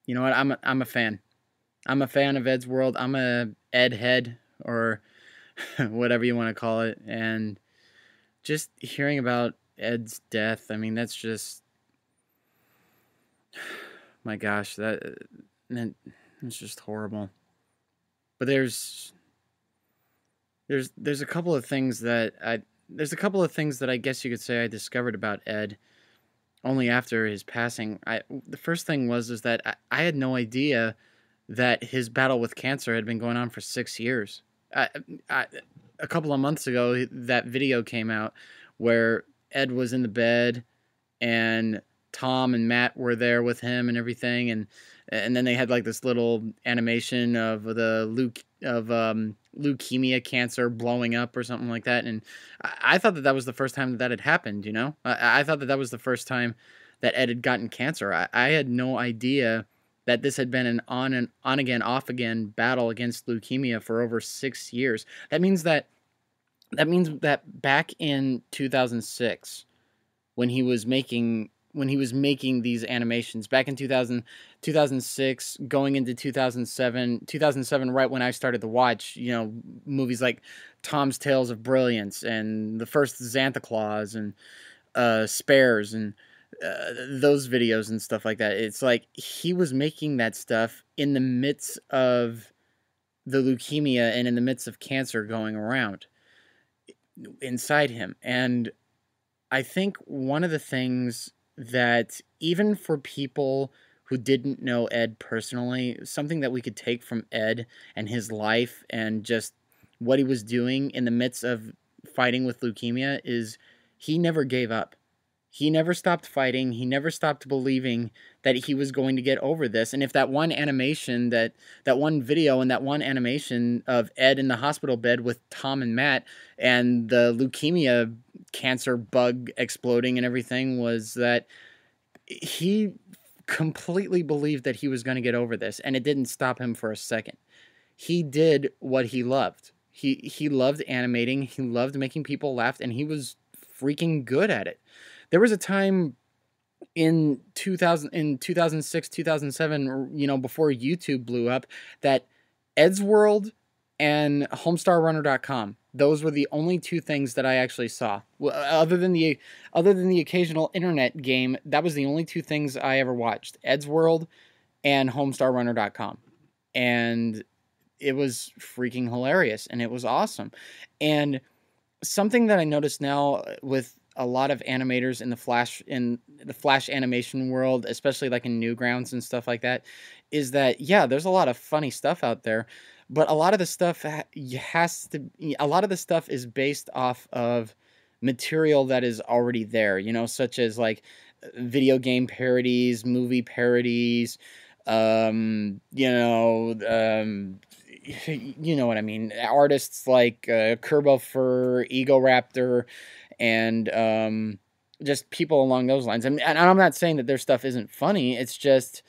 You know what? I'm a fan. I'm a fan of Ed's World. I'm a Ed head, or whatever you want to call it. And just hearing about Ed's death, I mean, that's just, my gosh, that it's just horrible. But there's a couple of things that I guess you could say I discovered about Ed only after his passing. The first thing was is that I had no idea that his battle with cancer had been going on for 6 years. I, I, a couple of months ago, that video came out where Ed was in the bed and Tom and Matt were there with him and everything, and then they had like this little animation of the leukemia cancer blowing up or something like that, and I thought that was the first time that that had happened. You know, I thought that was the first time that Ed had gotten cancer. I had no idea that this had been an on again, off again battle against leukemia for over 6 years. That means that back in 2006, when he was making these animations back in 2006, going into 2007, right when I started to watch, movies like Tom's Tales of Brilliance and the first Santa Claus and Spares and those videos and stuff like that. It's like he was making that stuff in the midst of the leukemia and in the midst of cancer going around inside him. And I think one of the things that, even for people who didn't know Ed personally, something that we could take from Ed and his life and just what he was doing in the midst of fighting with leukemia is he never gave up. He never stopped fighting. He never stopped believing that he was going to get over this. And if that one animation, that one video and that one animation of Ed in the hospital bed with Tom and Matt and the leukemia cancer bug exploding and everything, was that he completely believed that he was going to get over this, and it didn't stop him for a second. He did what he loved. He loved animating. He loved making people laugh, and he was freaking good at it. There was a time in 2006, 2007, before YouTube blew up, that Ed's World and HomestarRunner.com, those were the only two things that I actually saw. Other than the occasional internet game, that was the only two things I ever watched: Ed's World and HomestarRunner.com. And it was freaking hilarious, and it was awesome. And something that I notice now with a lot of animators in the Flash animation world, especially like in Newgrounds and stuff like that, is that, yeah, there's a lot of funny stuff out there, but a lot of the stuff is based off of material that is already there, such as like video game parodies, movie parodies, you know what I mean. Artists like Kerbo Fur, Ego Raptor, and just people along those lines. And I'm not saying that their stuff isn't funny. It's just,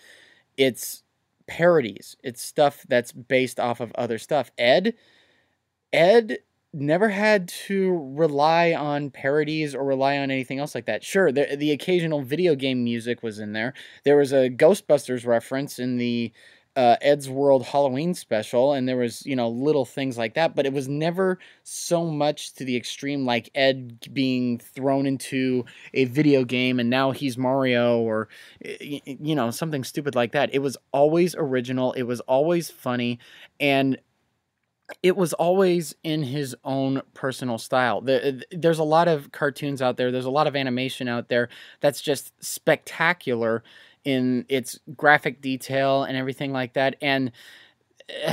it's parodies. It's stuff that's based off of other stuff. Ed never had to rely on parodies or rely on anything else like that. Sure, the occasional video game music was in there. There was a Ghostbusters reference in the Ed's World Halloween special, and there was, little things like that, but it was never so much to the extreme like Ed being thrown into a video game and now he's Mario, or something stupid like that. It was always original, it was always funny, and it was always in his own personal style. There's a lot of cartoons out there, there's a lot of animation out there that's just spectacular in its graphic detail and everything like that. And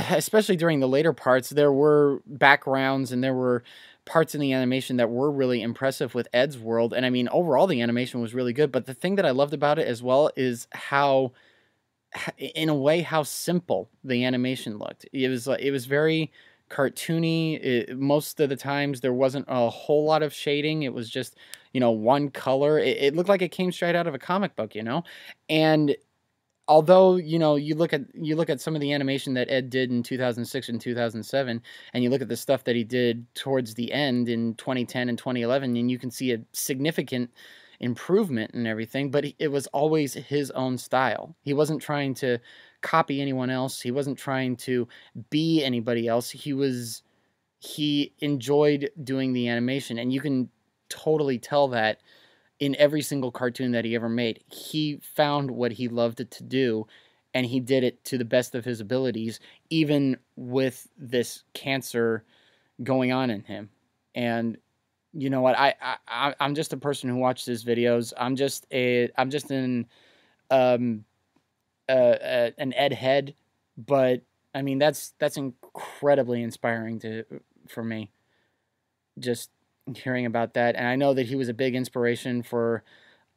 especially during the later parts, there were backgrounds and there were parts in the animation that were really impressive with Ed's World. And I mean, overall, the animation was really good. But the thing that I loved about it as well is how, in a way, how simple the animation looked. It was very cartoony. Most of the times there wasn't a whole lot of shading. It was just, one color. It looked like it came straight out of a comic book, and although, you look at some of the animation that Ed did in 2006 and 2007, and you look at the stuff that he did towards the end in 2010 and 2011, and you can see a significant improvement and everything, but it was always his own style. He wasn't trying to copy anyone else. He wasn't trying to be anybody else. He enjoyed doing the animation, and you can totally tell that in every single cartoon that he ever made. He found what he loved to do, and he did it to the best of his abilities, even with this cancer going on in him. And you know what? I'm just a person who watches his videos. I'm just um an Ed head, but I mean that's incredibly inspiring for me. Just hearing about that, and I know that he was a big inspiration for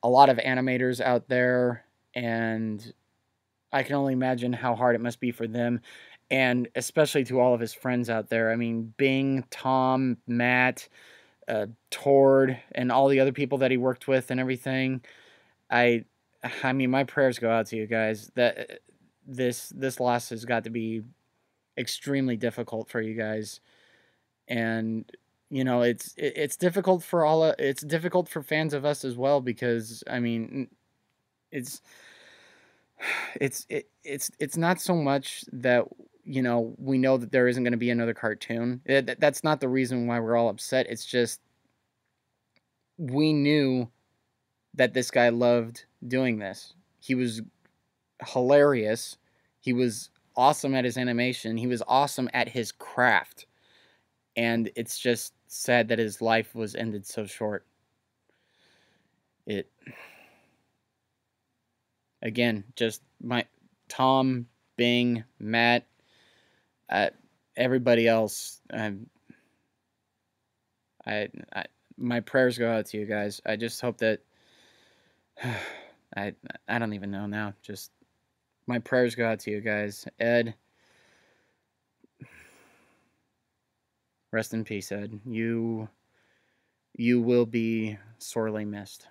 a lot of animators out there, and I can only imagine how hard it must be for them, and especially to all of his friends out there. I mean, Bing, Tom, Matt, Tord, and all the other people that he worked with and everything. I, I mean, my prayers go out to you guys. That this loss has got to be extremely difficult for you guys, and you know it's difficult for it's difficult for fans of us as well, because I mean it's it's not so much that, you know, we know that there isn't going to be another cartoon. That's not the reason why we're all upset. It's just we knew that this guy loved doing this. He was hilarious. He was awesome at his animation. He was awesome at his craft. And it's just sad that his life was ended so short. It Again, just my Tom, Bing, Matt, everybody else. I my prayers go out to you guys. I just hope that I don't even know now. Just my prayers go out to you guys. Ed, rest in peace, Ed. You will be sorely missed.